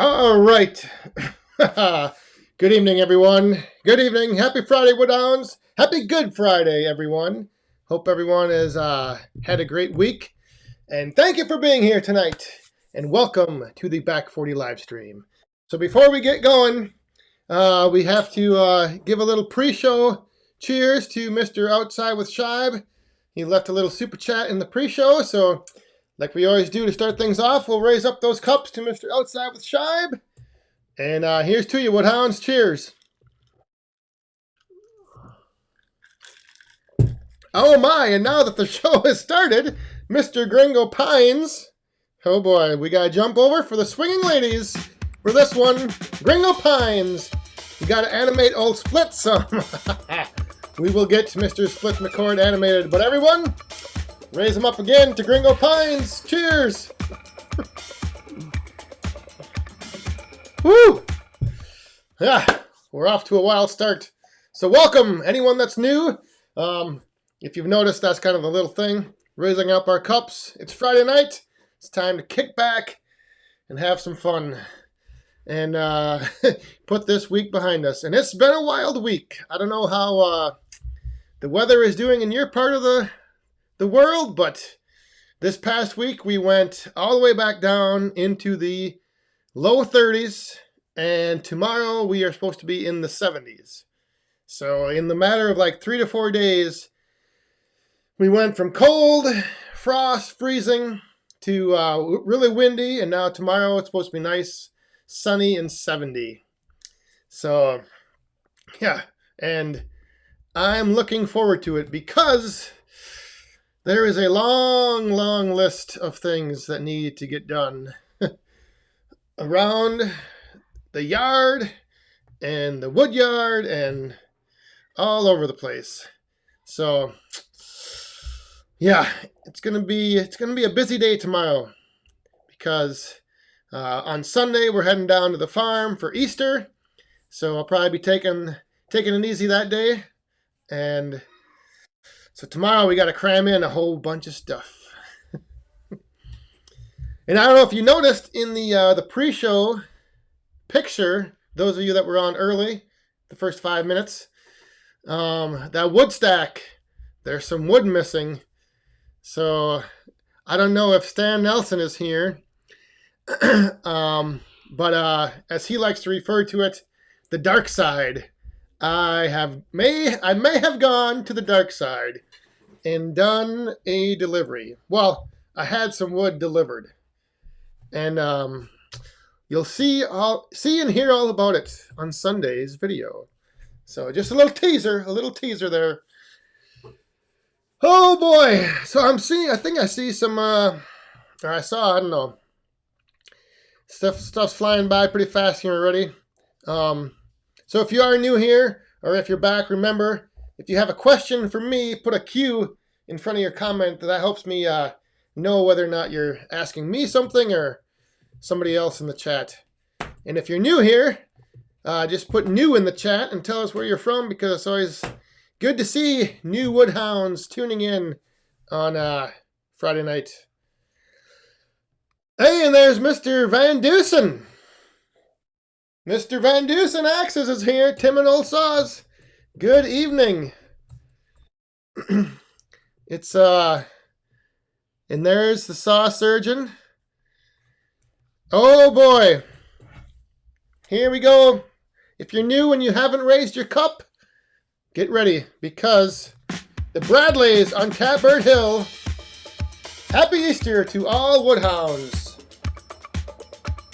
All right. Good evening, everyone. Good evening. Happy Friday, Woodhounds. Happy Good Friday, everyone. Hope everyone has had a great week. And thank you for being here tonight. And welcome to the Back 40 live stream. So before we get going, we have to give a little pre-show cheers to Mr. Outside with Shibe. He left a little super chat in the pre-show, so like we always do to start things off, we'll raise up those cups to Mr. Outside with Shibe. And here's to you, Woodhounds. Cheers. Oh my, and now that the show has started, Mr. Gringo Pines. Oh boy, we gotta jump over for the swinging ladies. For this one, Gringo Pines. You gotta animate old Split some. We will get Mr. Split McCord animated. But everyone, raise them up again to Gringo Pines. Cheers. Woo! Yeah, we're off to a wild start. So welcome, anyone that's new. If you've noticed, that's kind of a little thing. Raising up our cups. It's Friday night. It's time to kick back and have some fun. And put this week behind us. And it's been a wild week. I don't know how the weather is doing in your part of the world, but this past week we went all the way back down into the low 30s, and tomorrow we are supposed to be in the 70s. So in the matter of like 3 to 4 days, we went from cold, frost, freezing, to really windy, and now tomorrow it's supposed to be nice, sunny, and 70. So, yeah, and I'm looking forward to it because there is a long, long list of things that need to get done around the yard and the wood yard and all over the place. So, yeah, it's gonna be a busy day tomorrow because on Sunday we're heading down to the farm for Easter. So I'll probably be taking it easy that day. And so tomorrow we got to cram in a whole bunch of stuff. And I don't know if you noticed in the pre-show picture, those of you that were on early, the first 5 minutes, that wood stack, there's some wood missing. So I don't know if Stan Nelson is here, but as he likes to refer to it, the dark side. I may have gone to the dark side and done a delivery. Well, I had some wood delivered, and you'll see and hear all about it on Sunday's video. So just a little teaser there. Oh boy! So I think I see some, or I don't know. Stuff's flying by pretty fast here already. So if you are new here, or if you're back, remember, if you have a question for me, put a Q in front of your comment. That helps me know whether or not you're asking me something or somebody else in the chat. And if you're new here, just put new in the chat and tell us where you're from, because it's always good to see new Woodhounds tuning in on Friday night. Hey, and there's Mr. Van Dusen. Mr. Van Dusen Axes is here. Tim and Old Saws. Good evening. It's and there's the saw surgeon. Oh boy. Here we go. If you're new and you haven't raised your cup, get ready, because the Bradleys on Catbird Hill. Happy Easter to all Woodhounds.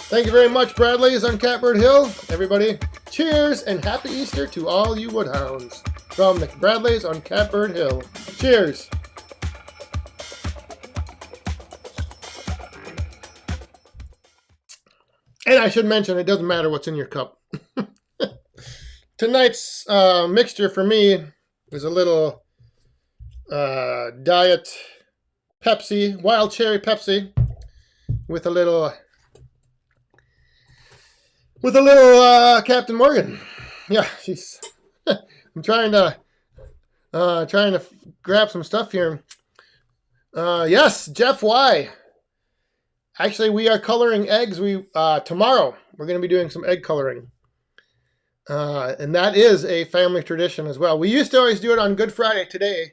Thank you very much, Bradley's on Catbird Hill. Everybody, cheers and happy Easter to all you Woodhounds from the Bradley's on Catbird Hill. Cheers. And I should mention, it doesn't matter what's in your cup. Tonight's mixture for me is a little Diet Pepsi, wild cherry Pepsi, with a little Captain Morgan. Yeah, she's. I'm trying to grab some stuff here. Yes, Jeff Y. Actually, we are coloring eggs. Tomorrow we're going to be doing some egg coloring. And that is a family tradition as well. We used to always do it on Good Friday today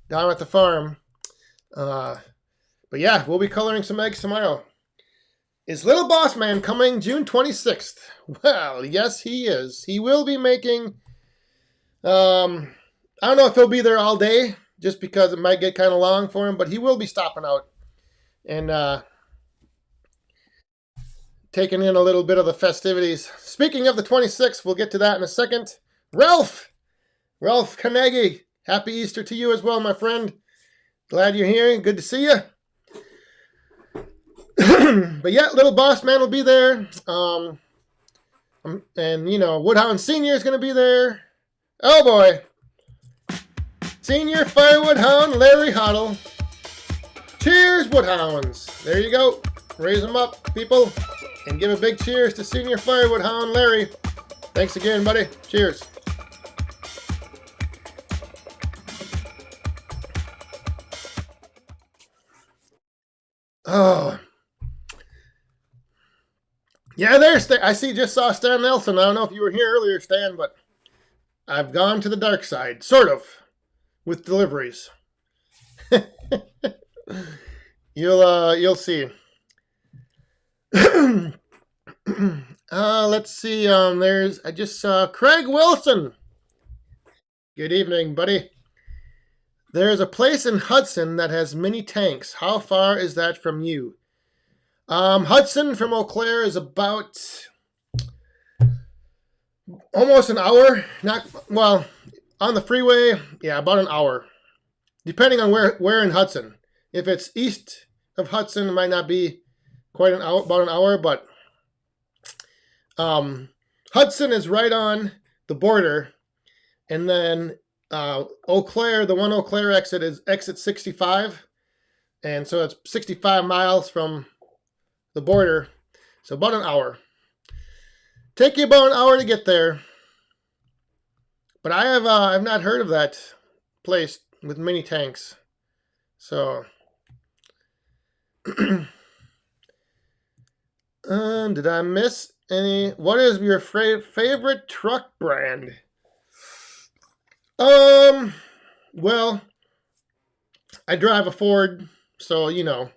down at the farm. But yeah, we'll be coloring some eggs tomorrow. Is Little Boss Man coming June 26th? Well, yes, he is. He will be making... I don't know if he'll be there all day, just because it might get kind of long for him, but he will be stopping out and taking in a little bit of the festivities. Speaking of the 26th, we'll get to that in a second. Ralph Carnegie, happy Easter to you as well, my friend. Glad you're here. Good to see you. But yeah, Little Boss Man will be there. And, you know, Woodhound Senior is going to be there. Oh, boy. Senior Firewood Hound Larry Hoddle. Cheers, Woodhounds. There you go. Raise them up, people. And give a big cheers to Senior Firewood Hound Larry. Thanks again, buddy. Cheers. Oh. Yeah, there's I just saw Stan Nelson. I don't know if you were here earlier, Stan, but I've gone to the dark side, sort of, with deliveries. You'll see. Let's see. I just saw Craig Wilson. Good evening, buddy. There's a place in Hudson that has mini tanks. How far is that from you? Hudson from Eau Claire is about almost an hour. Well, on the freeway, yeah, about an hour. Depending on where in Hudson. If it's east of Hudson, it might not be quite about an hour, but Hudson is right on the border, and then Eau Claire, the one Eau Claire exit is exit 65, and so it's 65 miles from the border, so about an hour. Take you about an hour to get there, but I've not heard of that place with mini tanks, so. Did I miss any? What is your favorite truck brand? Well, I drive a Ford, so you know,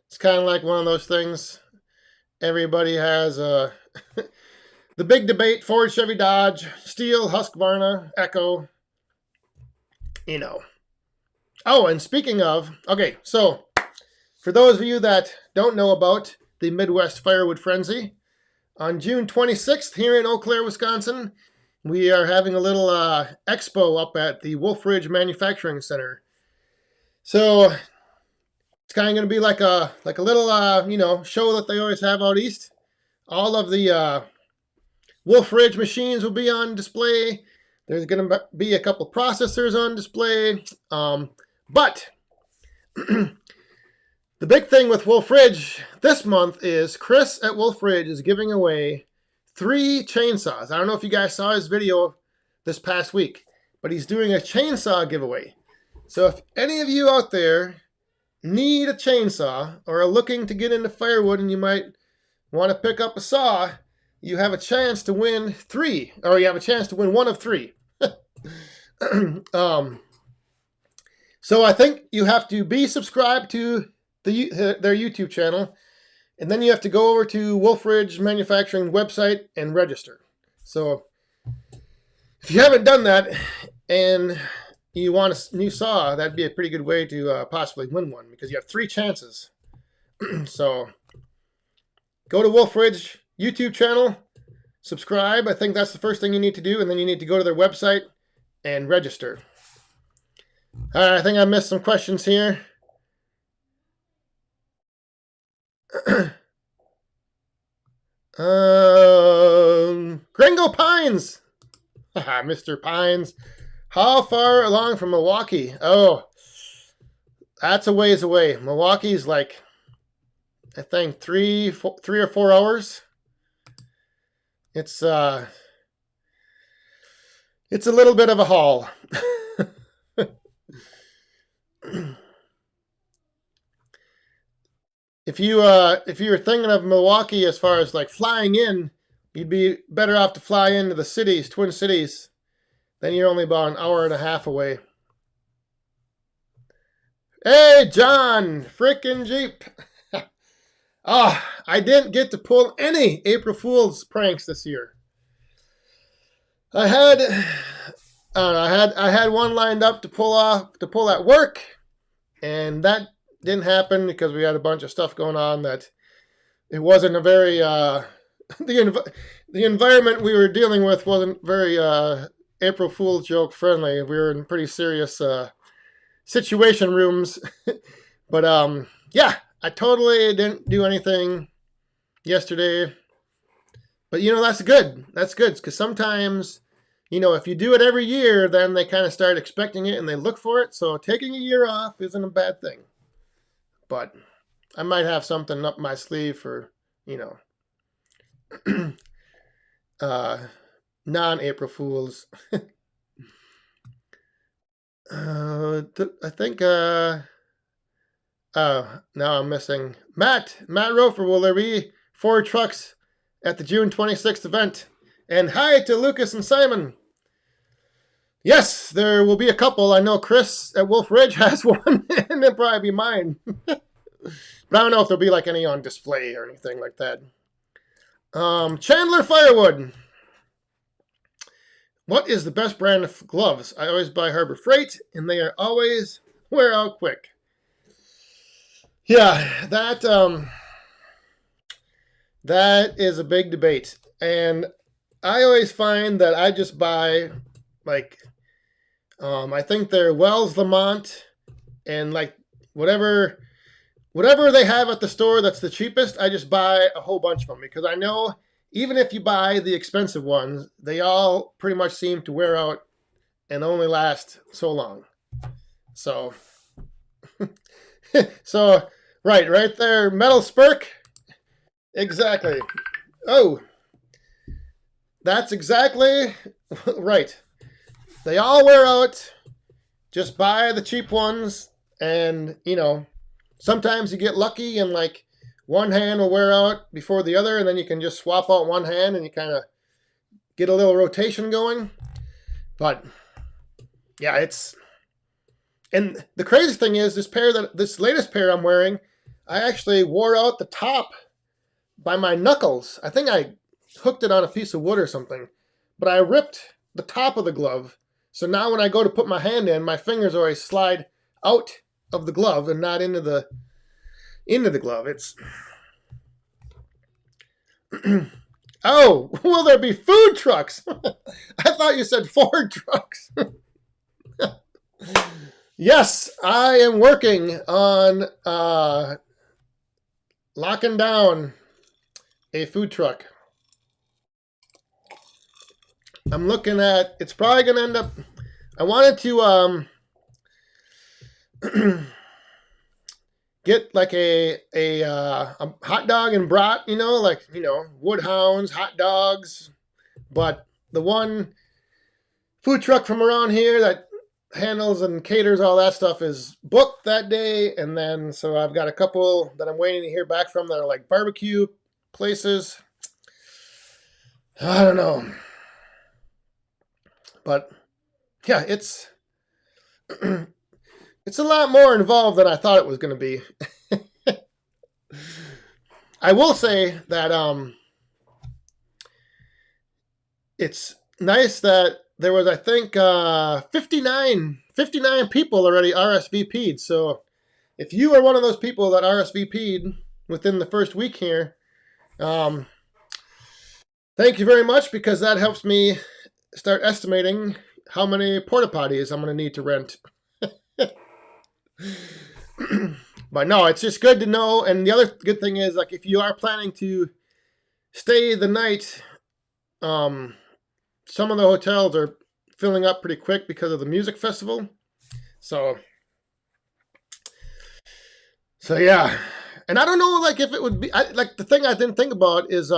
it's kind of like one of those things. Everybody has the big debate: Ford, Chevy, Dodge, Steel, Husqvarna, Echo. You know. Oh, and speaking of, okay, so for those of you that don't know about the Midwest Firewood Frenzy, on June 26th here in Eau Claire, Wisconsin, we are having a little expo up at the Wolf Ridge Manufacturing Center. So it's kind of going to be like a little you know, show that they always have out east. All of the Wolf Ridge machines will be on display. There's going to be a couple processors on display. But the big thing with Wolf Ridge this month is Chris at Wolf Ridge is giving away 3 chainsaws. I don't know if you guys saw his video this past week, but he's doing a chainsaw giveaway. So if any of you out there need a chainsaw or are looking to get into firewood and you might want to pick up a saw, you have a chance to win 3, or you have a chance to win 1 of 3. So I think you have to be subscribed to their YouTube channel, and then you have to go over to Wolf Ridge Manufacturing website and register. So if you haven't done that and you want a new saw, that'd be a pretty good way to possibly win one, because you have 3 chances. So go to Wolf Ridge YouTube channel, subscribe. I think that's the first thing you need to do, and then you need to go to their website and register. All right, I think I missed some questions here. Gringo Pines. Mr. Pines. How far along from Milwaukee? Oh, that's a ways away. Milwaukee's like, I think 3 or 4 hours. It's a little bit of a haul. if you were thinking of Milwaukee as far as like flying in, you'd be better off to fly into the cities, Twin Cities. Then you're only about an hour and a half away. Hey, John, frickin' Jeep. I didn't get to pull any April Fool's pranks this year. I had one lined up to pull at work, and that didn't happen because we had a bunch of stuff going on that it wasn't a very the environment we were dealing with wasn't very April Fool's joke friendly. We were in pretty serious situation rooms. But yeah, I totally didn't do anything yesterday. But that's good. That's good because sometimes, if you do it every year, then they kind of start expecting it and they look for it. So taking a year off isn't a bad thing. But I might have something up my sleeve for, non-April Fools. I think, now I'm missing Matt Rofer. Will there be 4 trucks at the June 26th event? And hi to Lucas and Simon. Yes, there will be a couple. I know Chris at Wolf Ridge has one, and it'll probably be mine. But I don't know if there'll be like any on display or anything like that. Chandler Firewood. What is the best brand of gloves? I always buy Harbor Freight, and they are always wear out quick. Yeah, that is a big debate. And I always find that I just buy, like, I think they're Wells Lamont and, like, whatever they have at the store that's the cheapest, I just buy a whole bunch of them. Because I know even if you buy the expensive ones, they all pretty much seem to wear out and only last so long. So, right there, Metal Spurk. Exactly. Oh, that's exactly right. They all wear out. Just buy the cheap ones, and sometimes you get lucky and like one hand will wear out before the other, and then you can just swap out one hand and you kind of get a little rotation going. But yeah, and the crazy thing is this latest pair I'm wearing, I actually wore out the top by my knuckles. I think I hooked it on a piece of wood or something, but I ripped the top of the glove. So now when I go to put my hand in, my fingers always slide out of the glove and not into the glove. It's oh, will there be food trucks? I thought you said Ford trucks. Yes, I am working on locking down a food truck. I'm looking at, it's probably going to end up, I wanted to get like a hot dog and brat, Woodhounds, hot dogs. But the one food truck from around here that handles and caters all that stuff is booked that day. And then, so I've got a couple that I'm waiting to hear back from that are like barbecue places. I don't know. But yeah, it's a lot more involved than I thought it was going to be. I will say that it's nice that there was, I think, 59 people already RSVP'd. So if you are one of those people that RSVP'd within the first week here, thank you very much, because that helps me start estimating how many porta potties I'm going to need to rent. But no, it's just good to know. And the other good thing is, like, if you are planning to stay the night, some of the hotels are filling up pretty quick because of the music festival. So yeah. And I don't know, like, if it would be, like, the thing I didn't think about is,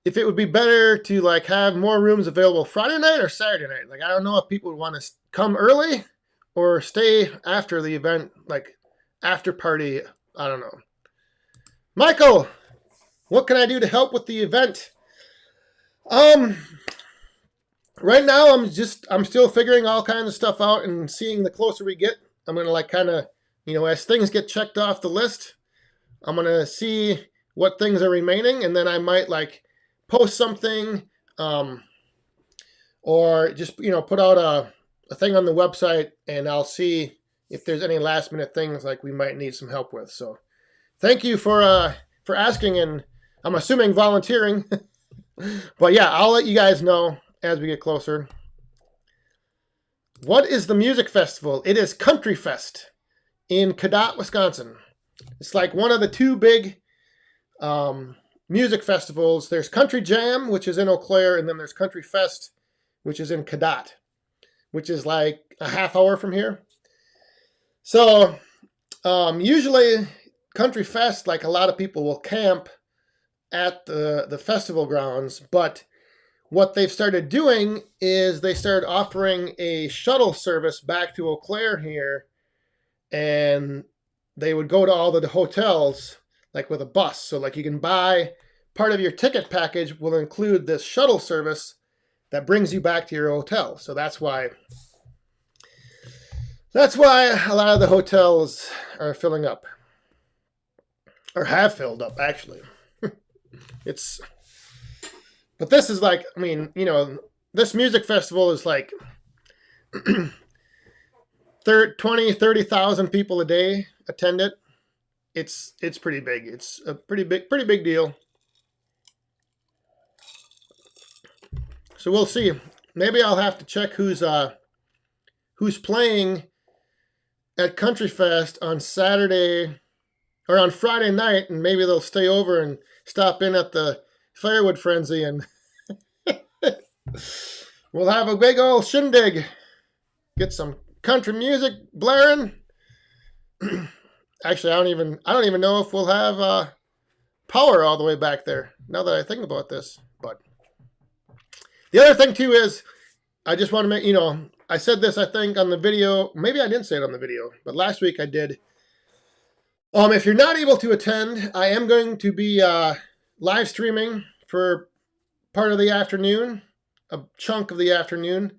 if it would be better to like have more rooms available Friday night or Saturday night. Like, I don't know if people would want to come early or stay after the event, like after party I don't know. Michael, what can I do to help with the event? Right now I'm still figuring all kinds of stuff out and seeing the closer we get. I'm gonna like kind of, as things get checked off the list, I'm gonna see what things are remaining, and then I might like post something, or just put out a thing on the website, and I'll see if there's any last minute things like we might need some help with. So thank you for asking, and I'm assuming volunteering. But yeah, I'll let you guys know as we get closer. What is the music festival? It is Country Fest in Cadott, Wisconsin. It's like one of the two big music festivals. There's Country Jam, which is in Eau Claire, and then there's Country Fest, which is in Cadott, which is like a half hour from here. So usually Country Fest, like a lot of people will camp at the festival grounds, but what they've started doing is they started offering a shuttle service back to Eau Claire here, and they would go to all the hotels like with a bus. So like you can buy, part of your ticket package will include this shuttle service that brings you back to your hotel. So that's why a lot of the hotels are filling up, or have filled up actually. But this is like, this music festival is like 30,000 people a day attend it. It's pretty big. It's a pretty big deal. So we'll see. Maybe I'll have to check who's playing at Country Fest on Saturday or on Friday night, and maybe they'll stay over and stop in at the Firewood Frenzy, and we'll have a big old shindig. Get some country music blaring. Actually, I don't even know if we'll have power all the way back there, now that I think about this. But the other thing too is, I just want to make, I said this, I think, on the video. Maybe I didn't say it on the video, but last week I did. If you're not able to attend, I am going to be live streaming for part of the afternoon, a chunk of the afternoon.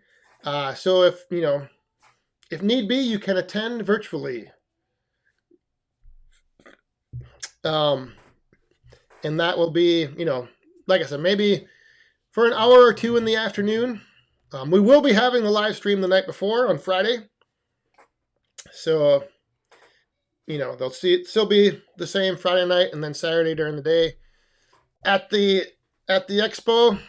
So if need be, you can attend virtually. And that will be, like I said, maybe for an hour or two in the afternoon. We will be having the live stream the night before on Friday. So, they'll still be the same Friday night, and then Saturday during the day at the expo.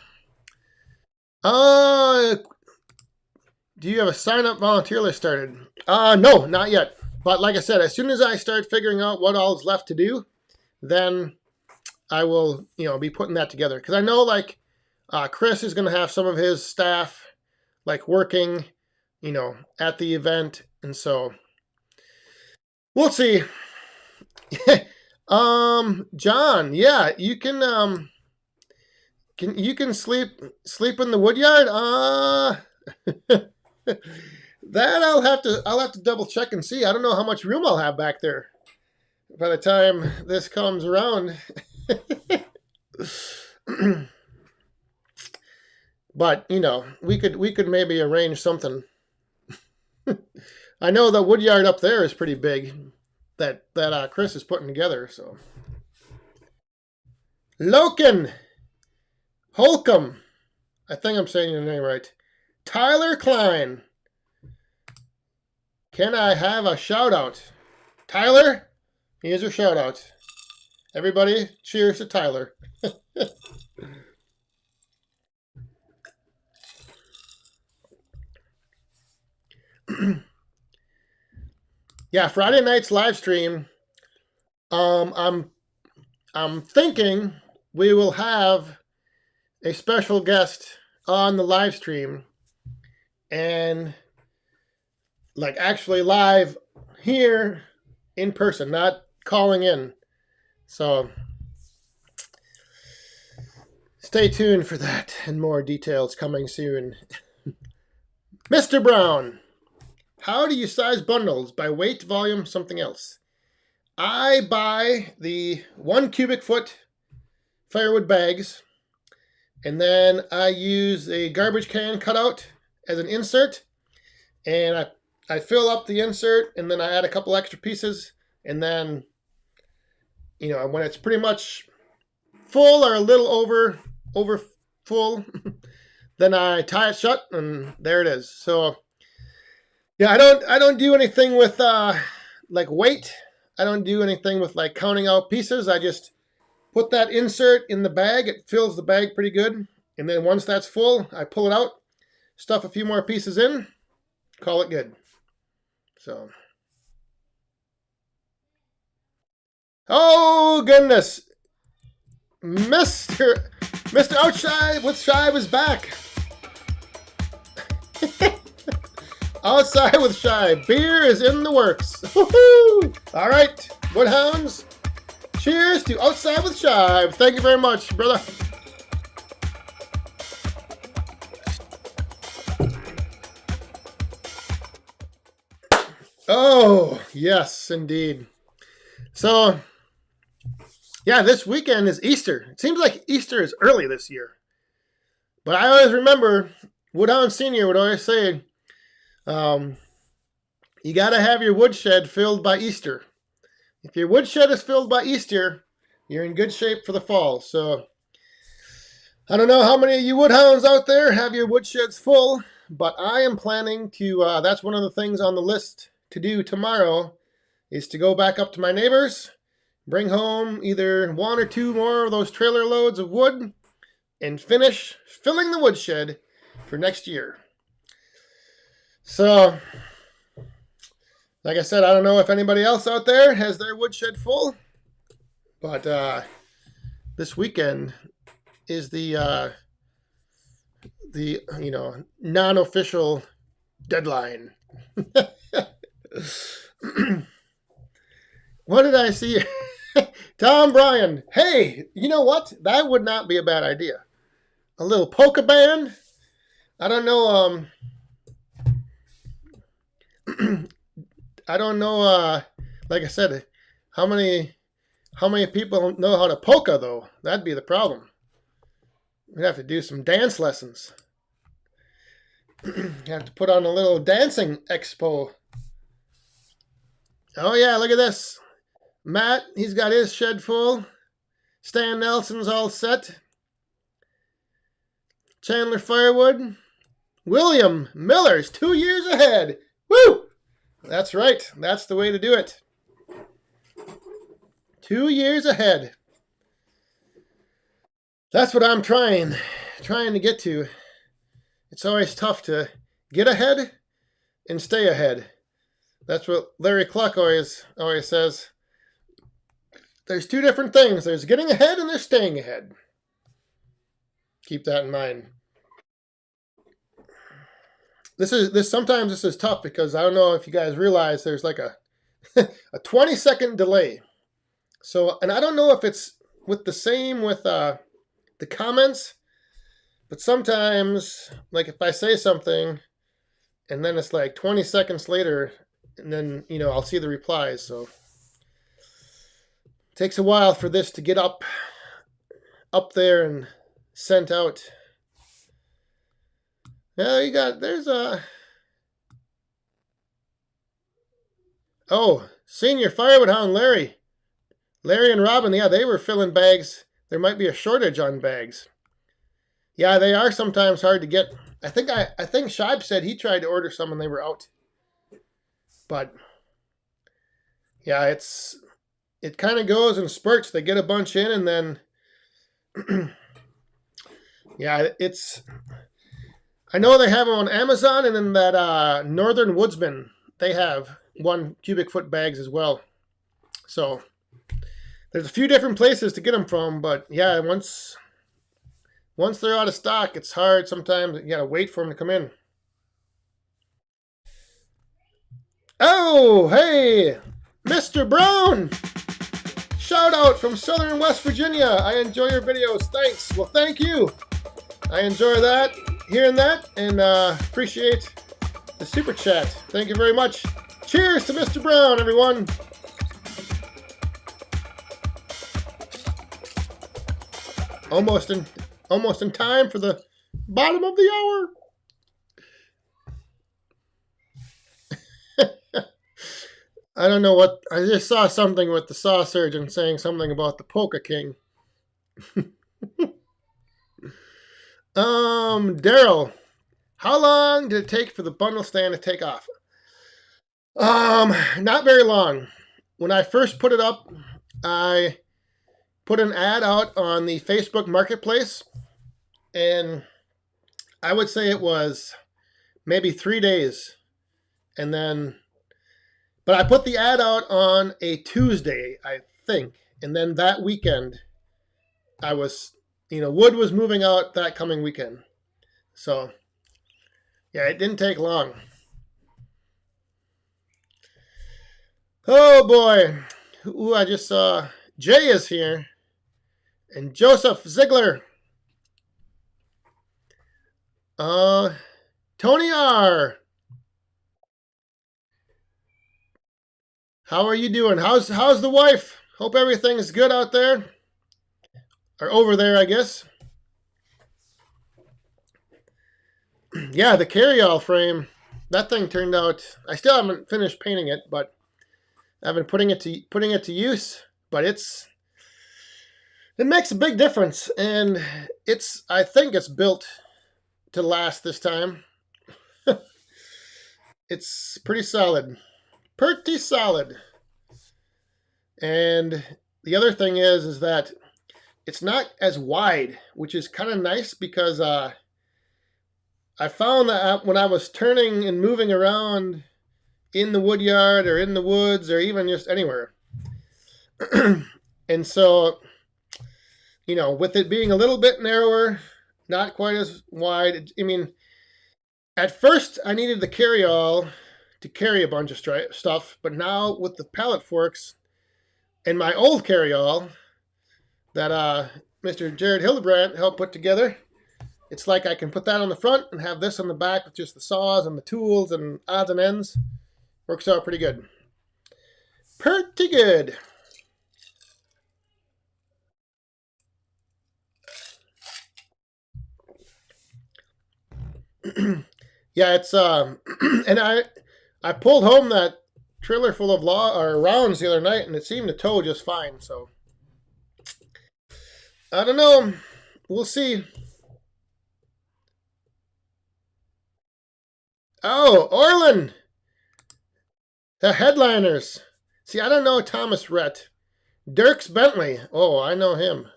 Do you have a sign-up volunteer list started? No, not yet. But like I said, as soon as I start figuring out what all is left to do, then I will, be putting that together. Because I know, like, Chris is going to have some of his staff, like, working, at the event. And so we'll see. John, yeah, you can sleep in the woodyard? That I'll have to double check and see. I don't know how much room I'll have back there by the time this comes around. But we could maybe arrange something. I know the woodyard up there is pretty big that Chris is putting together. So Holcomb, I think I'm saying your name right. Tyler Klein. Can I have a shout out? Tyler, here's your shout out. Everybody, cheers to Tyler. Yeah, Friday night's live stream. I'm thinking we will have a special guest on the live stream, and like actually live here in person, not calling in. So stay tuned for that, and more details coming soon. Mr. Brown, how do you size bundles? By weight, volume, something else? I buy the 1 cubic foot firewood bags, and then I use a garbage can cutout as an insert, and I fill up the insert, and then I add a couple extra pieces, and then, you know, when it's pretty much full or a little over full, then I tie it shut, and there it is. So yeah, I don't do anything with like weight. I don't do anything with like counting out pieces. I just put that insert in the bag. It fills the bag pretty good. And then once that's full, I pull it out, stuff a few more pieces in, call it good. So, oh goodness, Mr. Outside with Shive is back. Outside with Shive, beer is in the works. Woohoo! All right, Woodhounds, cheers to Outside with Shive. Thank you very much, brother. Oh, yes, indeed. So, yeah, this weekend is Easter. It seems like Easter is early this year. But I always remember, Woodhound Sr. would always say, you got to have your woodshed filled by Easter. If your woodshed is filled by Easter, you're in good shape for the fall. So, I don't know how many of you woodhounds out there have your woodsheds full, but I am planning to, that's one of the things on the list to do tomorrow, is to go back up to my neighbors, bring home either 1 or 2 more of those trailer loads of wood, and finish filling the woodshed for next year. So, like I said, I don't know if anybody else out there has their woodshed full, but this weekend is the you know, non-official deadline. What did I see? Tom Bryan. Hey, you know what? That would not be a bad idea. A little polka band. I don't know. I don't know. Like I said, how many people know how to polka though? That'd be the problem. We'd have to do some dance lessons. You have to put on a little dancing expo. Oh yeah, look at this. Matt, he's got his shed full. Stan Nelson's all set. Chandler Firewood. William Miller's 2 years ahead. Woo! That's right. That's the way to do it. 2 years ahead. That's what I'm trying to get to. It's always tough to get ahead and stay ahead. That's what Larry Cluck always says. There's 2 different things. There's getting ahead and there's staying ahead. Keep that in mind. Sometimes this is tough because I don't know if you guys realize there's like a 20-second delay. So, and I don't know if it's with the comments, but sometimes, like if I say something and then it's like 20 seconds later, and then, you know, I'll see the replies. So it takes a while for this to get up there and sent out. Yeah, there's a... Oh, Senior Firewood Hound Larry. Larry and Robin, yeah, they were filling bags. There might be a shortage on bags. Yeah, they are sometimes hard to get. I think Shibe said he tried to order some and they were out. But yeah, it kind of goes in spurts. They get a bunch in and then yeah, I know they have them on Amazon, and in that Northern Woodsman, they have 1 cubic foot bags as well. So there's a few different places to get them from, but yeah, once they're out of stock, it's hard. Sometimes you gotta wait for them to come in. Oh, hey, Mr. Brown! Shout out from Southern West Virginia. I enjoy your videos. Thanks. Well, thank you. I enjoy that, hearing that, and appreciate the super chat. Thank you very much. Cheers to Mr. Brown, everyone. almost in time for the bottom of the hour. I don't know what, I just saw something with the saw surgeon saying something about the Polka King. Daryl, how long did it take for the bundle stand to take off? Not very long. When I first put it up, I put an ad out on the Facebook Marketplace, and I would say it was maybe 3 days. And then, but I put the ad out on a Tuesday, I think. And then that weekend, I was, wood was moving out that coming weekend. So, yeah, it didn't take long. Oh boy. Ooh, I just saw Jay is here. And Joseph Ziegler. Tony R. How are you doing? How's the wife? Hope everything's good out there. Or over there, I guess. Yeah, the carry-all frame. That thing turned out. I still haven't finished painting it, but I've been putting it to use. But it makes a big difference, and I think it's built to last this time. It's pretty solid. Pretty solid. And the other thing is that it's not as wide, which is kind of nice because I found that when I was turning and moving around in the wood yard or in the woods or even just anywhere, and so, with it being a little bit narrower, not quite as wide, at first I needed the carry-all to carry a bunch of stuff, but now with the pallet forks and my old carry-all that Mr. Jared Hildebrandt helped put together, it's like I can put that on the front and have this on the back with just the saws and the tools and odds and ends. Works out pretty good. Pretty good. Yeah, it's and I pulled home that trailer full of rounds the other night, and it seemed to tow just fine. So I don't know. We'll see. Oh, Orland, the headliners. See, I don't know Thomas Rhett. Dirks Bentley. Oh, I know him.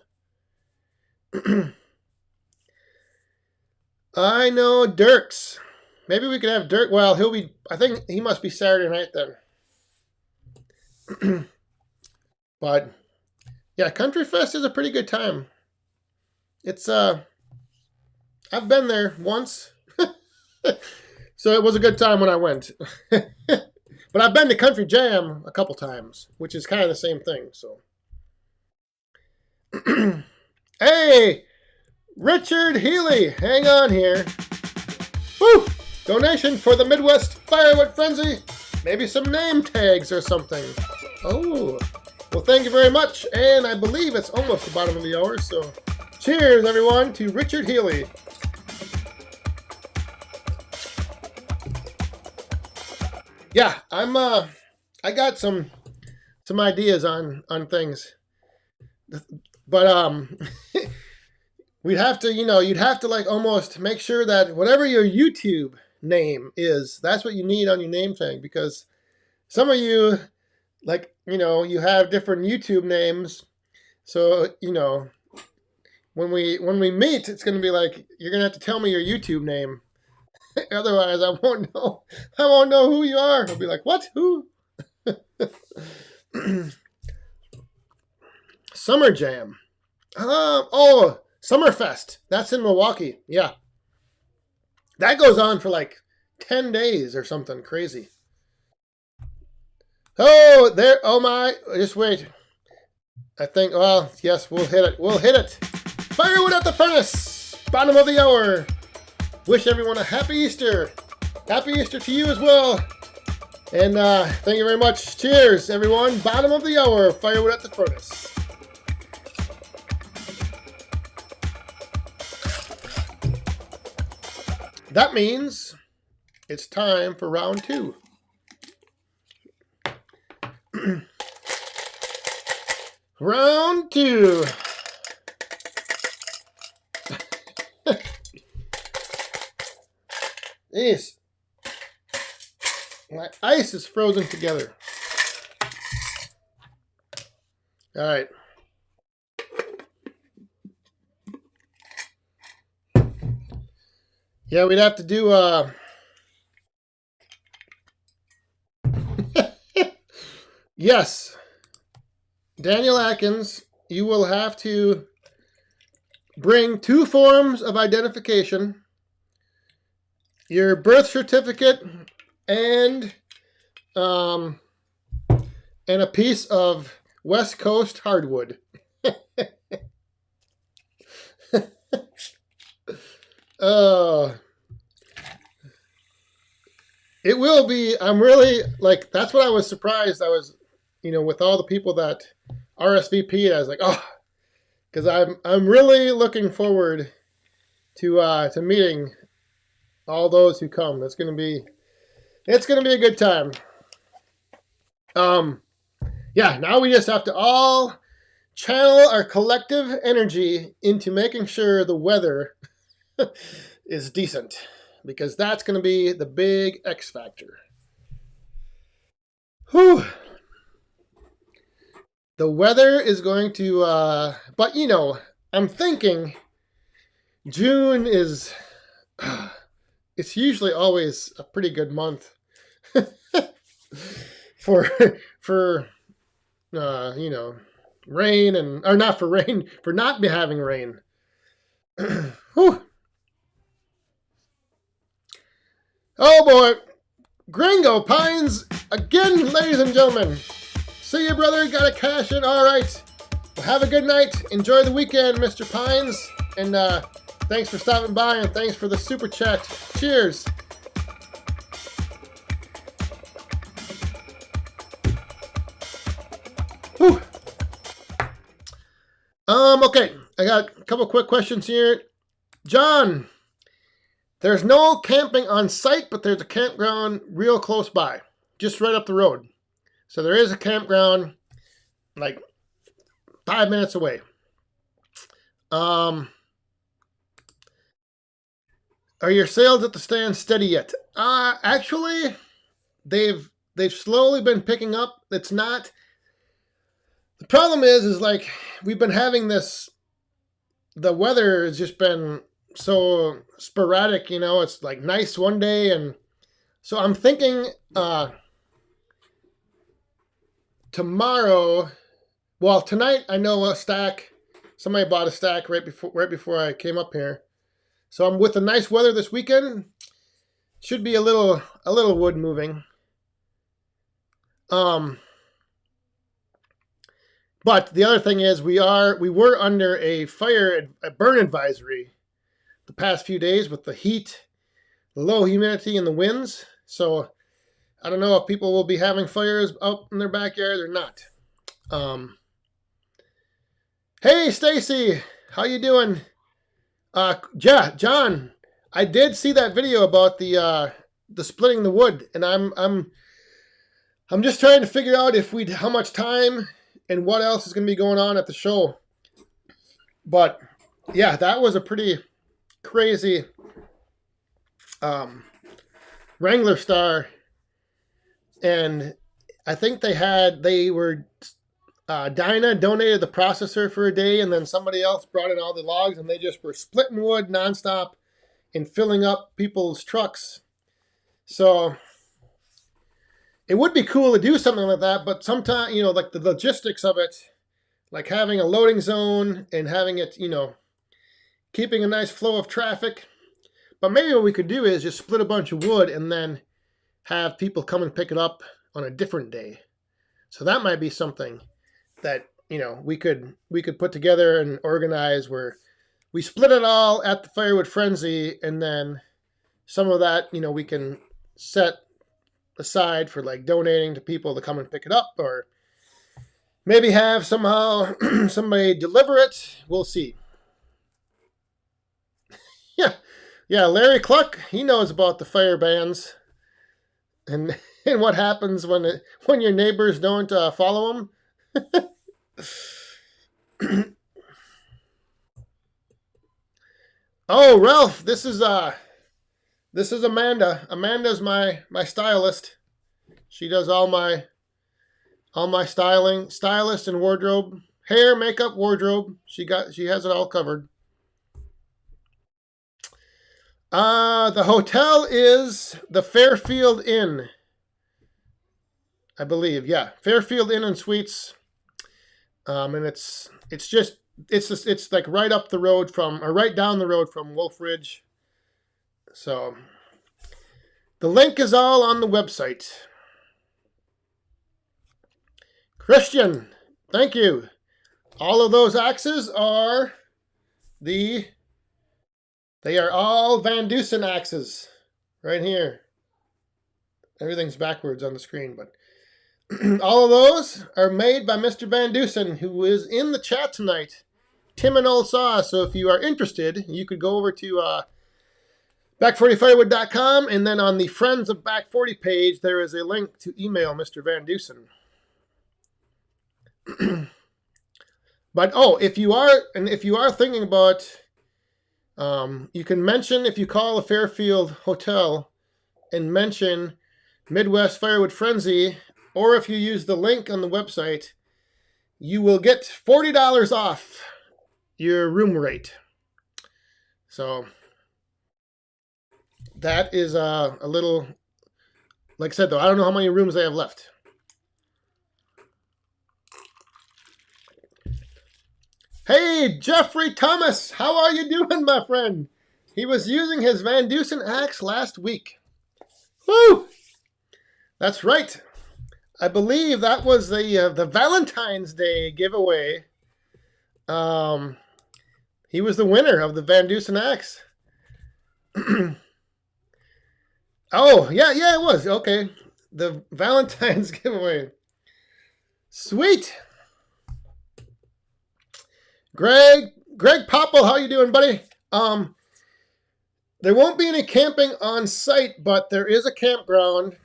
I know Dirks. Maybe we could have Dirk. Well, I think he must be Saturday night then. But yeah, Country Fest is a pretty good time. It's I've been there once. So it was a good time when I went. But I've been to Country Jam a couple times, which is kind of the same thing, so. Hey, Richard Healy, hang on here. Woo! Donation for the Midwest Firewood Frenzy. Maybe some name tags or something. Oh, well, thank you very much. And I believe it's almost the bottom of the hour, so cheers, everyone, to Richard Healy. Yeah, I got some ideas on things, but we'd have to, you'd have to like almost make sure that whatever your YouTube name is, that's what you need on your name tag, because some of you, like, you have different YouTube names, so when we meet, it's gonna be like you're gonna have to tell me your YouTube name. Otherwise, I won't know who you are. I'll be like, what? Who? Summer Jam. Oh, Summerfest. That's in Milwaukee. Yeah. That goes on for like 10 days or something crazy. Oh, there. Oh my. Just wait. I think, well, yes, we'll hit it. We'll hit it. Firewood at the furnace. Bottom of the hour. Wish everyone a happy Easter. Happy Easter to you as well. And thank you very much. Cheers, everyone. Bottom of the hour. Firewood at the furnace. that means it's time for round 2. Round 2. Jeez. My ice is frozen together. All right. Yeah, we'd have to do yes. Daniel Atkins, you will have to bring 2 forms of identification, your birth certificate, and a piece of West Coast hardwood. It will be. I'm really like, that's what I was surprised. I was, with all the people that RSVP'd, I was like, oh, because I'm really looking forward to meeting all those who come. It's gonna be a good time. Yeah. Now we just have to all channel our collective energy into making sure the weather is decent, because that's going to be the big X factor. Whew. The weather is going to, but I'm thinking June is, it's usually always a pretty good month for rain, and, or not for rain, for not having rain. Whew. Oh boy, Gringo Pines again, ladies and gentlemen. See you, brother. Got to cash in. All right. Well, have a good night. Enjoy the weekend, Mr. Pines. And thanks for stopping by, and thanks for the super chat. Cheers. Whew. Okay. I got a couple quick questions here. John, there's no camping on site, but there's a campground real close by, just right up the road. So there is a campground like 5 minutes away. Are your sales at the stand steady yet? Actually, they've slowly been picking up. It's not. The problem is like we've been having this. The weather has just been so sporadic. It's like nice one day, and so I'm thinking tomorrow. Well, tonight I know a stack. Somebody bought a stack right before I came up here. So I'm with the nice weather this weekend. Should be a little wood moving. But the other thing is we were under a burn advisory the past few days with the heat, the low humidity, and the winds. So I don't know if people will be having fires out in their backyard or not. Hey, Stacy, how you doing? Yeah, John, I did see that video about the splitting the wood, and I'm just trying to figure out how much time and what else is going to be going on at the show. But yeah, that was a pretty crazy Wrangler Star, and I think Dinah donated the processor for a day, and then somebody else brought in all the logs, and they just were splitting wood nonstop and filling up people's trucks. So it would be cool to do something like that, but sometimes, like the logistics of it, like having a loading zone and having it, keeping a nice flow of traffic. But maybe what we could do is just split a bunch of wood and then have people come and pick it up on a different day. So that might be something that, we could put together and organize, where we split it all at the Firewood Frenzy, and then some of that, we can set aside for like donating to people to come and pick it up, or maybe have somehow somebody deliver it. We'll see. Yeah. Yeah, Larry Cluck, he knows about the fire bans and and what happens when your neighbors don't follow them. Oh, Ralph, this is Amanda. Amanda's my stylist. She does all my styling, stylist and wardrobe, hair, makeup, wardrobe. She has it all covered. The hotel is the Fairfield Inn, I believe. Yeah, Fairfield Inn and Suites. And it's like right up the road from, or right down the road from Wolf Ridge. So the link is all on the website. Christian, thank you. All of those axes are they are all Van Dusen axes right here. Everything's backwards on the screen, but all of those are made by Mr. Van Dusen, who is in the chat tonight. Tim and Old Saw. So if you are interested, you could go over to back40firewood.com, and then on the Friends of Back 40 page, there is a link to email Mr. Van Dusen. But if you are thinking about, you can mention, if you call a Fairfield hotel and mention Midwest Firewood Frenzy, or if you use the link on the website, you will get $40 off your room rate. So that is a little, like I said though, I don't know how many rooms they have left. Hey, Jeffrey Thomas, how are you doing, my friend? He was using his Van Dusen axe last week. Woo! That's right. I believe that was the Valentine's Day giveaway. He was the winner of the Van Dusen axe. Oh, yeah, it was. Okay. The Valentine's giveaway. Sweet. Greg Popple, how you doing, buddy? There won't be any camping on site, but there is a campground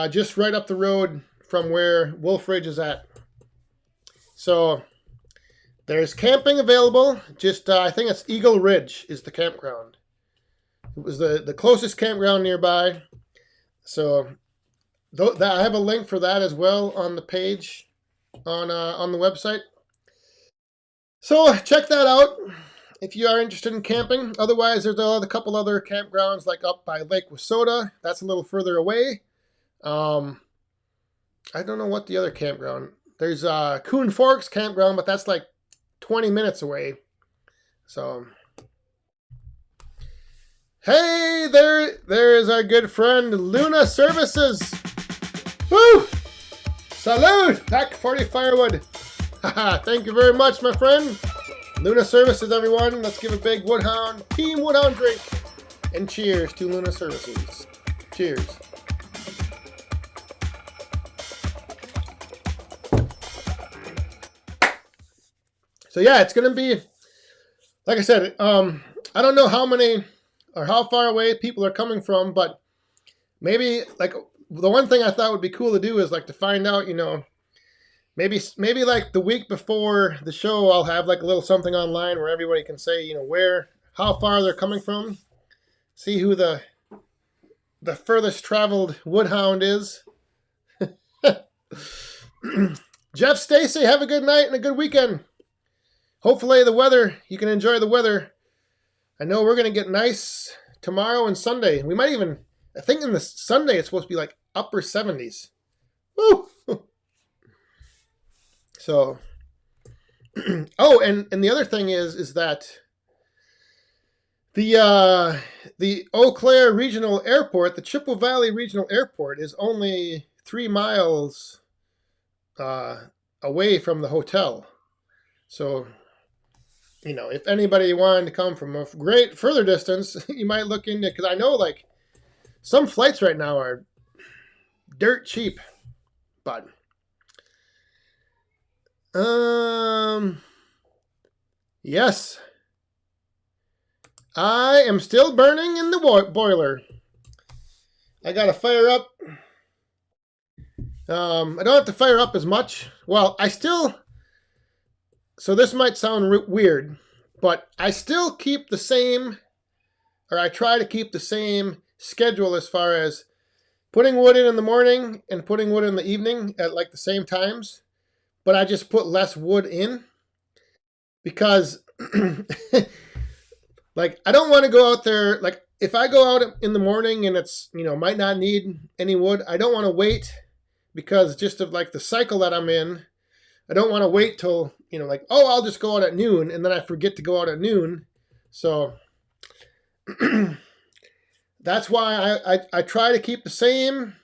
just right up the road from where Wolf Ridge is at. So there's camping available. Just I think it's Eagle Ridge is the campground. It was the closest campground nearby. So I have a link for that as well on the page on the website. So check that out if you are interested in camping. Otherwise, there's a couple other campgrounds like up by Lake Wissota. That's a little further away. I don't know what the other campground. There's Coon Forks campground, but that's like 20 minutes away. So, hey, there is our good friend Luna Services. Woo! Salute! Back 40 Firewood. Thank you very much, my friend. Luna Services, everyone. Let's give a big Team Woodhound drink. And cheers to Luna Services. Cheers. So yeah, it's going to be, like I said, I don't know how many or how far away people are coming from, but maybe, like, the one thing I thought would be cool to do is, like, to find out, maybe like the week before the show, I'll have like a little something online where everybody can say, how far they're coming from. See who the furthest traveled woodhound is. Jeff Stacy, have a good night and a good weekend. Hopefully you can enjoy the weather. I know we're going to get nice tomorrow and Sunday. We might even, I think in the Sunday it's supposed to be like upper 70s. Woo! So, oh, and the other thing is that the Eau Claire Regional Airport, the Chippewa Valley Regional Airport, is only 3 miles away from the hotel. So, if anybody wanted to come from a great further distance, you might look into, because I know like some flights right now are dirt cheap, but yes. I am still burning in the boiler. I got to fire up. I don't have to fire up as much. Well, I still... So this might sound weird, but I still keep the same, or I try to keep the same schedule as far as putting wood in the morning and putting wood in the evening at like the same times. But I just put less wood in because like I don't want to go out there. Like if I go out in the morning and it's, might not need any wood, I don't want to wait because just of like the cycle that I'm in. I don't want to wait till, like, oh, I'll just go out at noon and then I forget to go out at noon. So that's why I try to keep the same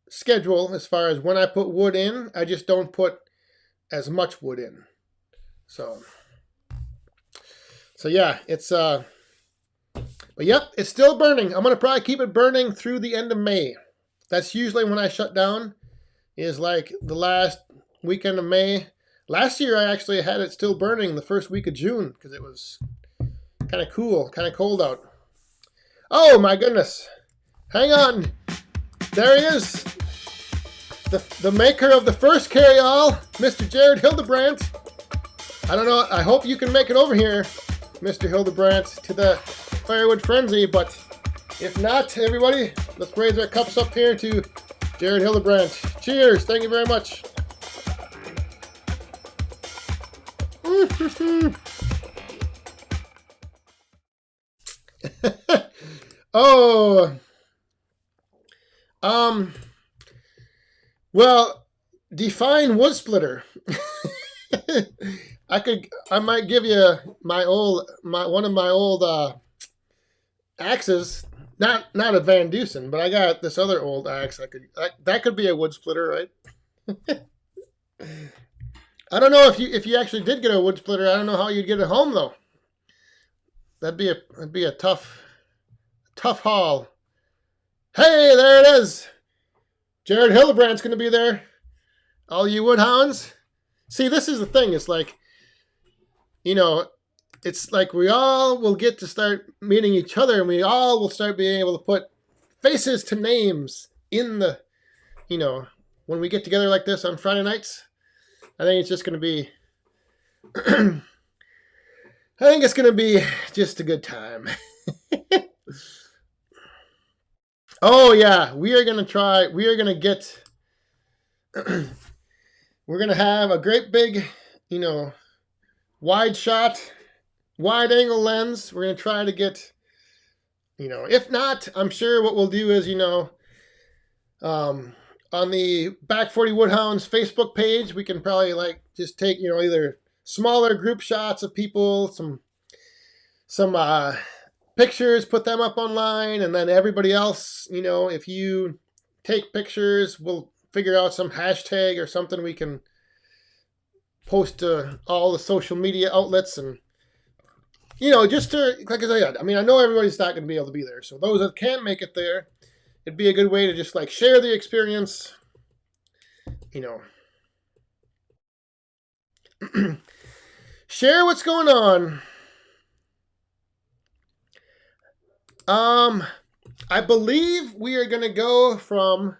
schedule as far as when I put wood in. I just don't put as much wood in. So yeah, it's but yep, it's still burning. I'm gonna probably keep it burning through the end of May. That's usually when I shut down, is like the last weekend of May. Last year I actually had it still burning the first week of June because it was kind of cool, kind of cold out. Oh my goodness. Hang on. There he is. The maker of the first carry-all, Mr. Jared Hildebrandt. I don't know, I hope you can make it over here, Mr. Hildebrandt, to the Firewood Frenzy, but if not, everybody, let's raise our cups up here to Jared Hildebrandt. Cheers, thank you very much. Oh, well, define wood splitter. I might give you one of my old axes. Not a Van Dusen, but I got this other old axe. That could be a wood splitter, right? I don't know if you actually did get a wood splitter. I don't know how you'd get it home though. That'd be a tough haul. Hey, there it is. Jared Hildebrandt's going to be there. All you woodhounds. See, this is the thing. It's like, it's like we all will get to start meeting each other, and we all will start being able to put faces to names in the, when we get together like this on Friday nights. I think it's just going to be, I think it's going to be just a good time. Oh yeah, we are going to get, we're going to have a great big, wide shot, wide angle lens. We're going to try to get, if not, I'm sure what we'll do is, on the Back 40 Woodhounds Facebook page, we can probably like just take, either smaller group shots of people, some pictures, put them up online, and then everybody else, if you take pictures, we'll figure out some hashtag or something we can post to all the social media outlets, and just to, like I said, I mean, I know everybody's not going to be able to be there, so those that can't make it there, it'd be a good way to just like share the experience, share what's going on. I believe we are going to go from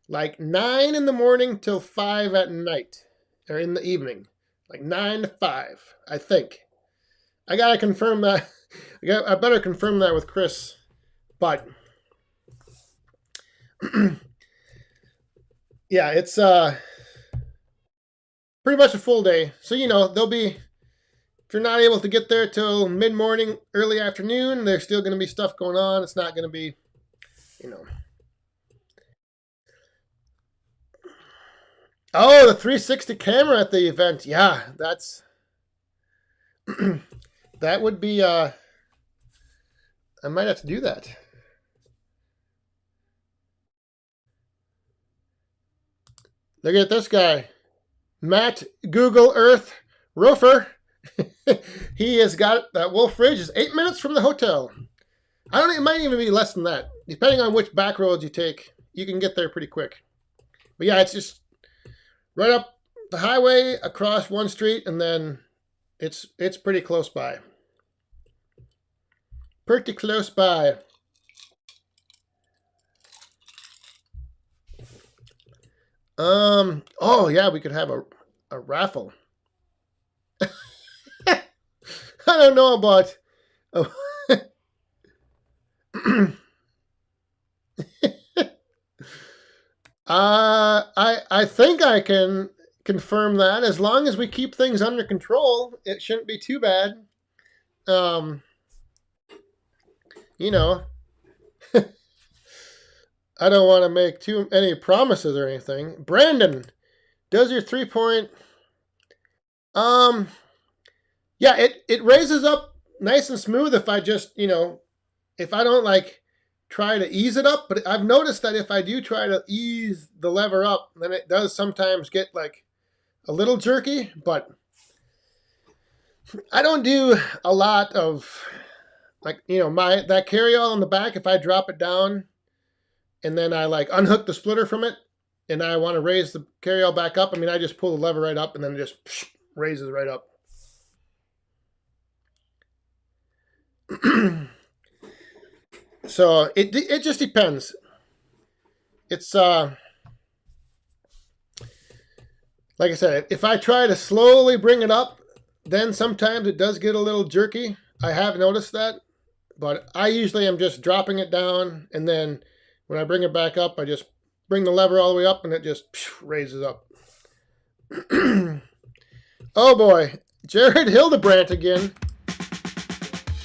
like 9 in the morning till 5 at night, or in the evening, like 9 to 5, I think. I got to confirm that. I better confirm that with Chris, but yeah, it's pretty much a full day. So, there'll be, if you're not able to get there till mid-morning, early afternoon, there's still going to be stuff going on. It's not going to be, Oh, the 360 camera at the event. Yeah, that's, that would be, I might have to do that. Look at this guy, Matt Google Earth Roofer. He has got that Wolf Ridge is 8 minutes from the hotel. I don't. It might even be less than that, depending on which back roads you take. You can get there pretty quick. But yeah, it's just right up the highway, across one street, and then it's pretty close by. Pretty close by. Oh yeah, we could have a raffle. I don't know about. Oh. I think I can confirm that as long as we keep things under control, it shouldn't be too bad. You know, I don't want to make too many promises or anything. Brandon, does your 3-point? Yeah, it raises up nice and smooth if I just, if I don't like try to ease it up. But I've noticed that if I do try to ease the lever up, then it does sometimes get like a little jerky. But I don't do a lot of like, that carryall on the back. If I drop it down and then I like unhook the splitter from it and I want to raise the carryall back up, I just pull the lever right up and then it just raises right up. So it just depends. It's like I said, if I try to slowly bring it up, then sometimes it does get a little jerky. I have noticed that, but I usually am just dropping it down, and then when I bring it back up, I just bring the lever all the way up, and it just raises up. Oh boy, Jared Hildebrandt again.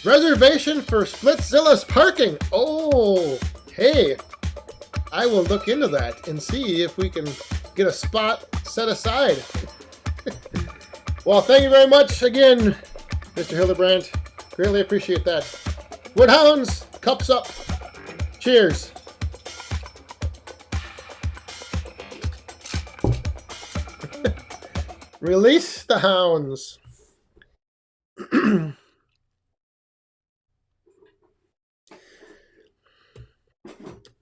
Reservation for Splitzilla's parking. Oh, hey, I will look into that and see if we can get a spot set aside. Well, thank you very much again, Mr. Hildebrandt. Greatly appreciate that. Woodhounds, cups up. Cheers. Release the hounds.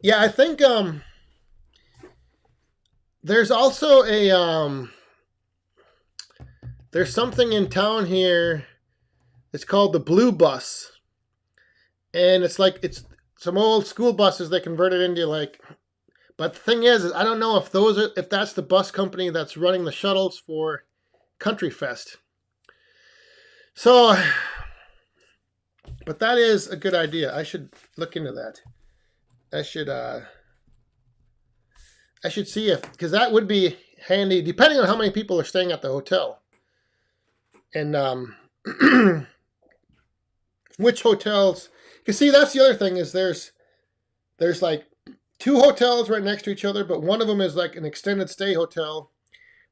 Yeah, I think there's also a there's something in town here. It's called the Blue Bus, and it's like it's some old school buses they converted into like. But the thing is I don't know if that's the bus company that's running the shuttles for Country Fest. So, but that is a good idea. I should look into that. I should see if, because that would be handy depending on how many people are staying at the hotel. And which hotels, because see, that's the other thing is there's like 2 hotels right next to each other, but one of them is like an extended stay hotel.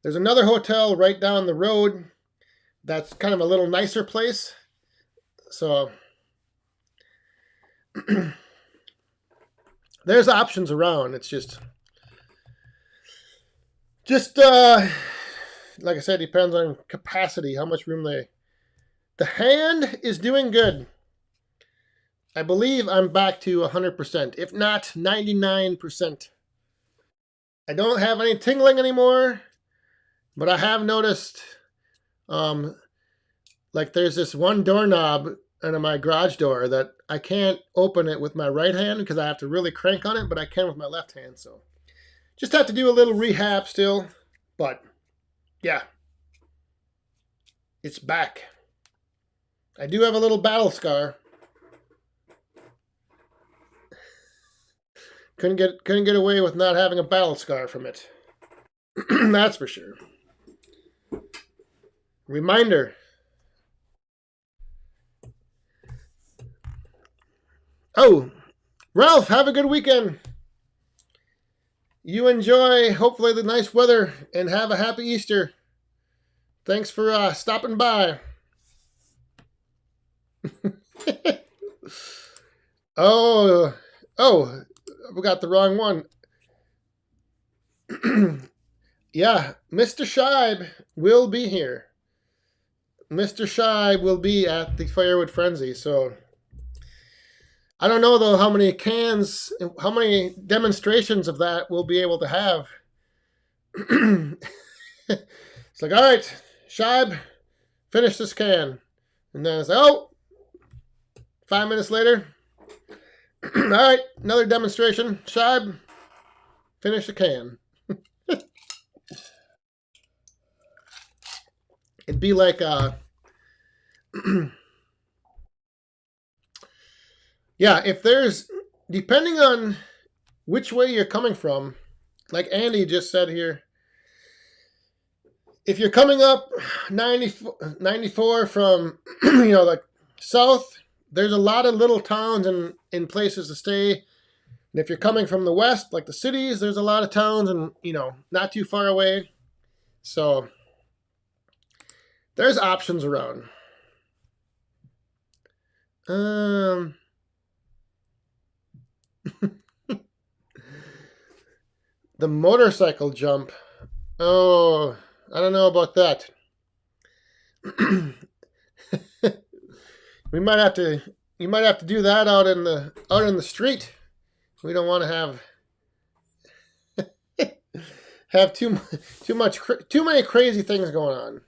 There's another hotel right down the road that's kind of a little nicer place. So there's options around. It's just like I said, depends on capacity, how much room the hand is doing good. I believe I'm back to 100%, if not 99%. I don't have any tingling anymore, but I have noticed like there's this one doorknob under my garage door that I can't open it with my right hand because I have to really crank on it, but I can with my left hand. So just have to do a little rehab still, but yeah, it's back. I do have a little battle scar. Couldn't get away with not having a battle scar from it. That's for sure. Reminder. Oh, Ralph, have a good weekend. You enjoy, hopefully, the nice weather, and have a happy Easter. Thanks for stopping by. Oh, we got the wrong one. Yeah, Mr. Scheib will be here. Mr. Scheib will be at the Firewood Frenzy, so I don't know, though, how many demonstrations of that we'll be able to have. It's like, all right, Scheib, finish this can. And then it's like, oh, 5 minutes later. All right, another demonstration. Shibe, finish the can. It'd be like yeah, if there's, depending on which way you're coming from, like Andy just said here, if you're coming up 94 from, like south, there's a lot of little towns and places to stay. And if you're coming from the west, like the cities, there's a lot of towns and, not too far away. So there's options around. The motorcycle jump. Oh, I don't know about that. You might have to do that out in the street. We don't want to have too many crazy things going on.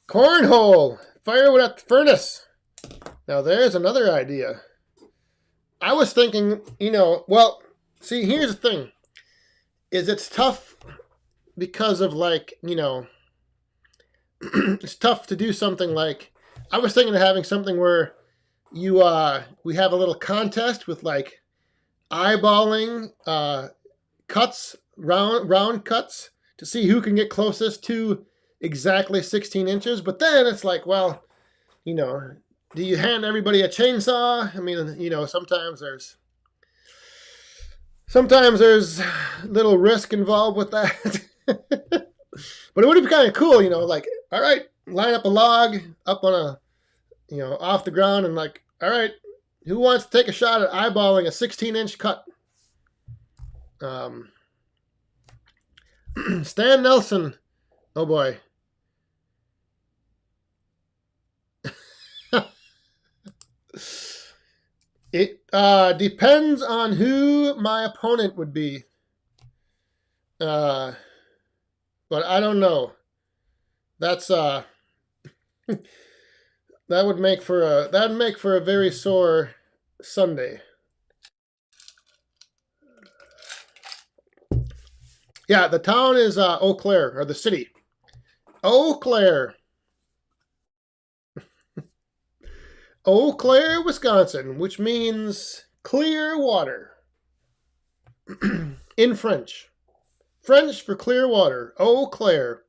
Cornhole, firewood at the furnace. Now there's another idea. I was thinking, well, see, here's the thing. Is it's tough because of it's tough to do something like, I was thinking of having something where we have a little contest with like eyeballing cuts, round cuts, to see who can get closest to exactly 16 inches. But then it's like, well, do you hand everybody a chainsaw? I mean, sometimes there's little risk involved with that. But it would be kind of cool, like, all right, line up a log up on a, off the ground, and like, all right, who wants to take a shot at eyeballing a 16-inch cut? Stan Nelson. Oh boy. It depends on who my opponent would be. But I don't know. That's that would make for a very sore Sunday. Yeah, the town is Eau Claire, or the city. Eau Claire. Eau Claire, Wisconsin, which means clear water in French. French for clear water. Eau Claire.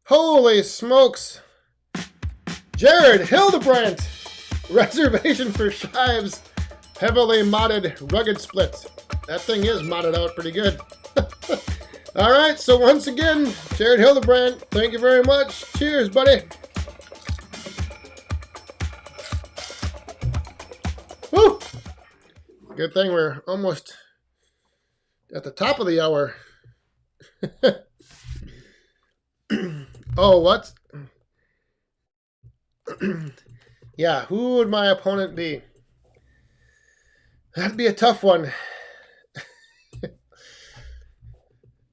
Holy smokes. Jared Hildebrandt. Reservation for Shive's heavily modded rugged split. That thing is modded out pretty good. All right, so once again, Jared Hildebrandt, thank you very much. Cheers, buddy. Woo! Good thing we're almost at the top of the hour. Oh, what? Yeah, who would my opponent be? That'd be a tough one.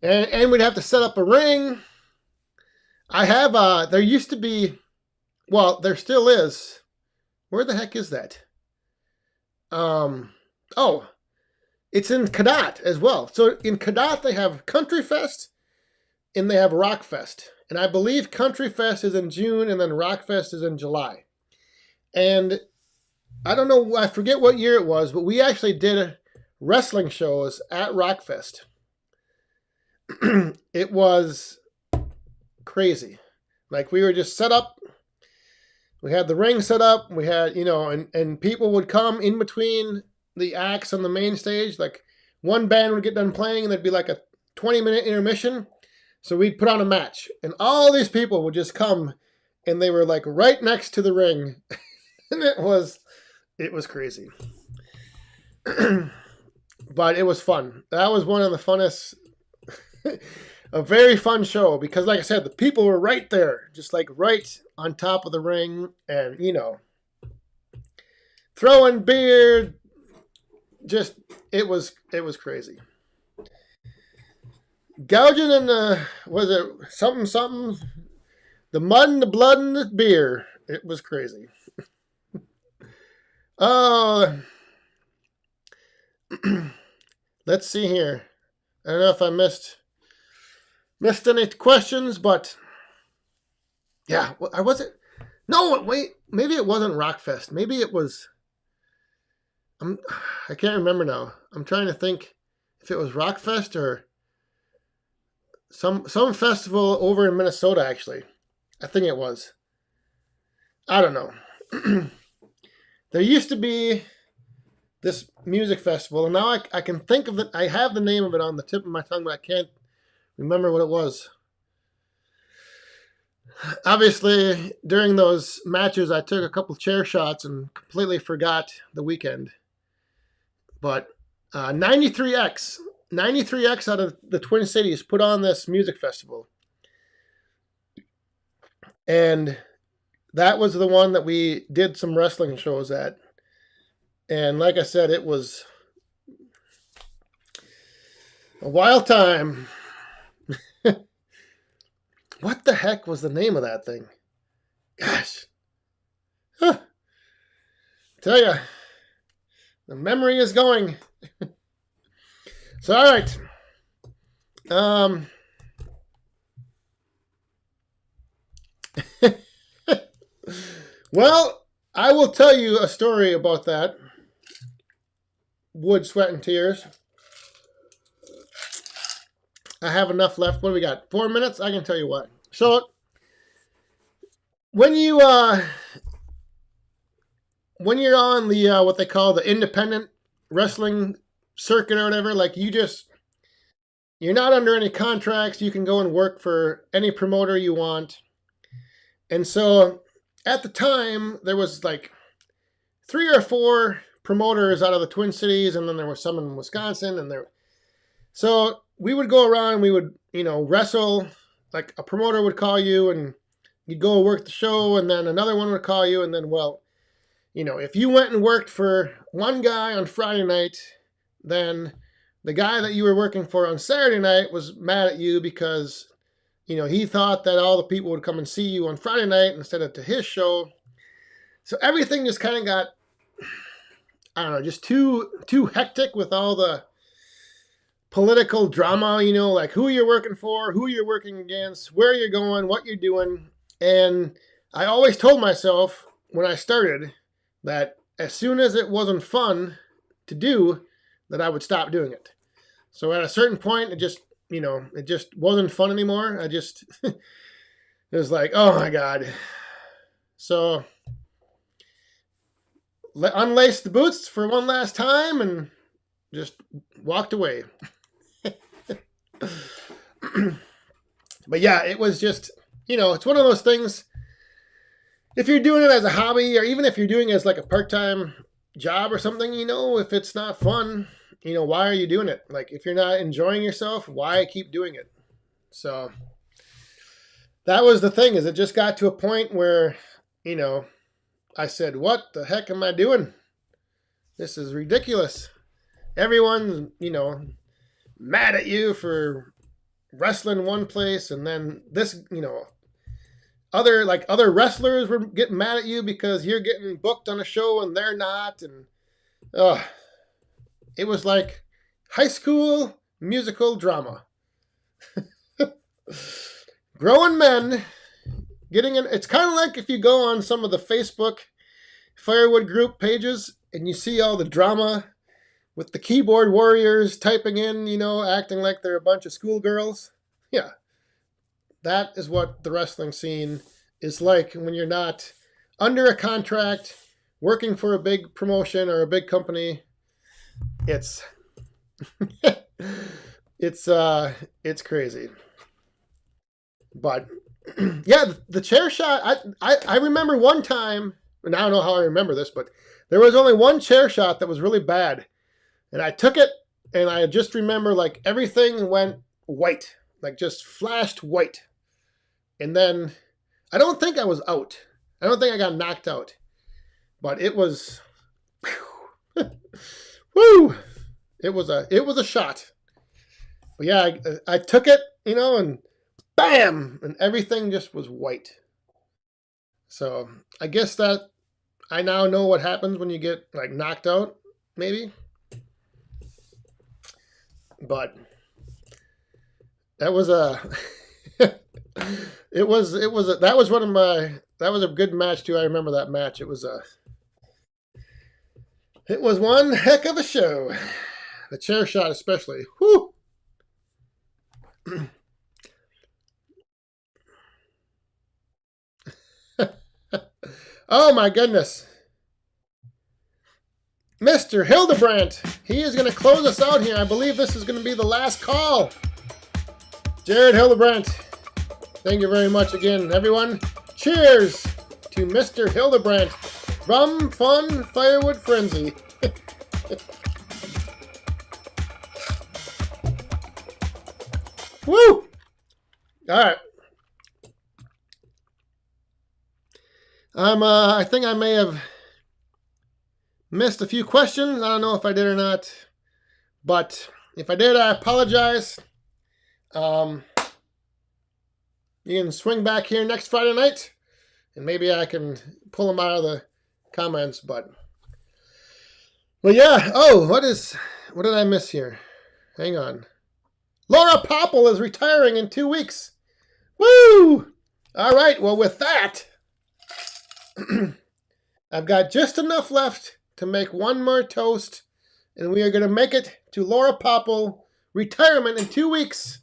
and we'd have to set up a ring. I have, there used to be, well, there still is. Where the heck is that? Oh, it's in Cadott as well. So in Cadott, they have Country Fest and they have Rock Fest. And I believe Country Fest is in June and then Rock Fest is in July. And I don't know, I forget what year it was, but we actually did wrestling shows at Rock Fest. It was crazy. Like, we were just set up. We had the ring set up. We had, and people would come in between the acts on the main stage. Like, one band would get done playing and there'd be like a 20-minute intermission. So we'd put on a match. And all these people would just come and they were like right next to the ring. And it was crazy. But it was fun. That was one of the funnest, a very fun show because, like I said, the people were right there, just like right on top of the ring, and throwing beer. Just it was crazy. Gouging and was it something? The mud and the blood and the beer. It was crazy. Let's see here. I don't know if I missed any questions, but yeah, I wasn't. No, wait. Maybe it wasn't Rockfest. Maybe it was. I can't remember now. I'm trying to think if it was Rockfest or some festival over in Minnesota. Actually, I think it was. I don't know. There used to be this music festival, and now I can think of it. I have the name of it on the tip of my tongue, but I can't remember what it was. Obviously, during those matches, I took a couple chair shots and completely forgot the weekend. But 93X out of the Twin Cities put on this music festival. And that was the one that we did some wrestling shows at. And like I said, it was a wild time. What the heck was the name of that thing? Gosh. Huh. Tell you, the memory is going. So, all right. Well, I will tell you a story about that. Wood, sweat, and tears. I have enough left. What do we got? 4 minutes? I can tell you what. So, when you're on the what they call the independent wrestling circuit or whatever, like you're not under any contracts. You can go and work for any promoter you want. And so, at the time, there was like 3 or 4 promoters out of the Twin Cities, and then there was some in Wisconsin, and so we would go around, we would, wrestle, like a promoter would call you and you'd go work the show, and then another one would call you, and then, if you went and worked for one guy on Friday night, then the guy that you were working for on Saturday night was mad at you because, he thought that all the people would come and see you on Friday night instead of to his show. So everything just kind of got, I don't know, just too hectic with all the political drama, like who you're working for, who you're working against, where you're going, what you're doing. And I always told myself when I started that as soon as it wasn't fun to do, that I would stop doing it. So at a certain point, it just wasn't fun anymore. It was like, oh my God. So unlaced the boots for one last time and just walked away. But yeah, it was just, it's one of those things. If you're doing it as a hobby, or even if you're doing it as like a part-time job or something, if it's not fun, why are you doing it? Like, if you're not enjoying yourself, why keep doing it? So that was the thing, is it just got to a point where, I said, what the heck am I doing? This is ridiculous. Everyone's, mad at you for wrestling one place, and then this, other wrestlers were getting mad at you because you're getting booked on a show and they're not, and it was like high school musical drama. Grown men getting in. It's kind of like if you go on some of the Facebook Firewood group pages and you see all the drama with the keyboard warriors typing in, acting like they're a bunch of schoolgirls. Yeah. That is what the wrestling scene is like when you're not under a contract, working for a big promotion or a big company. It's it's crazy. But yeah, the chair shot, I remember one time, and I don't know how I remember this, but there was only one chair shot that was really bad. And I took it, and I just remember, like, everything went white, like just flashed white. And then I don't think I was out. I don't think I got knocked out. But it was, woo! It was a shot. But yeah, I took it, and bam, and everything just was white. So I guess that I now know what happens when you get like knocked out, maybe. But that was a that was a good match too. I remember that match. It was one heck of a show. The chair shot especially. Whew. Oh my goodness. Mr. Hildebrandt, he is going to close us out here. I believe this is going to be the last call. Jared Hildebrandt, thank you very much again, everyone. Cheers to Mr. Hildebrandt from Fun Firewood Frenzy. Woo! All right. I think I may have missed a few questions. I don't know if I did or not, but if I did, I apologize. You can swing back here next Friday night, and maybe I can pull them out of the comments. But yeah. Oh, what did I miss here? Hang on. Laura Popple is retiring in 2 weeks. Woo! All right. Well, with that, I've got just enough left to make one more toast, and we are going to make it to Laura Popple retirement in 2 weeks.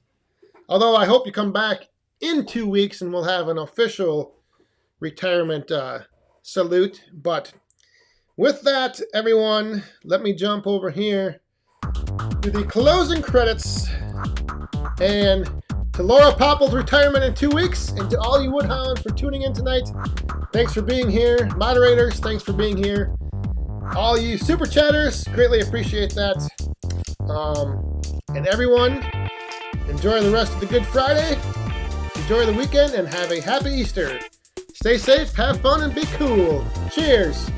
Although I hope you come back in 2 weeks and we'll have an official retirement salute. But with that, everyone, let me jump over here to the closing credits and to Laura Popple's retirement in 2 weeks, and to all you Woodhounds for tuning in tonight. Thanks for being here. Moderators, thanks for being here. All you super chatters, greatly appreciate that. And everyone, enjoy the rest of the Good Friday. Enjoy the weekend and have a happy Easter. Stay safe, have fun, and be cool. Cheers.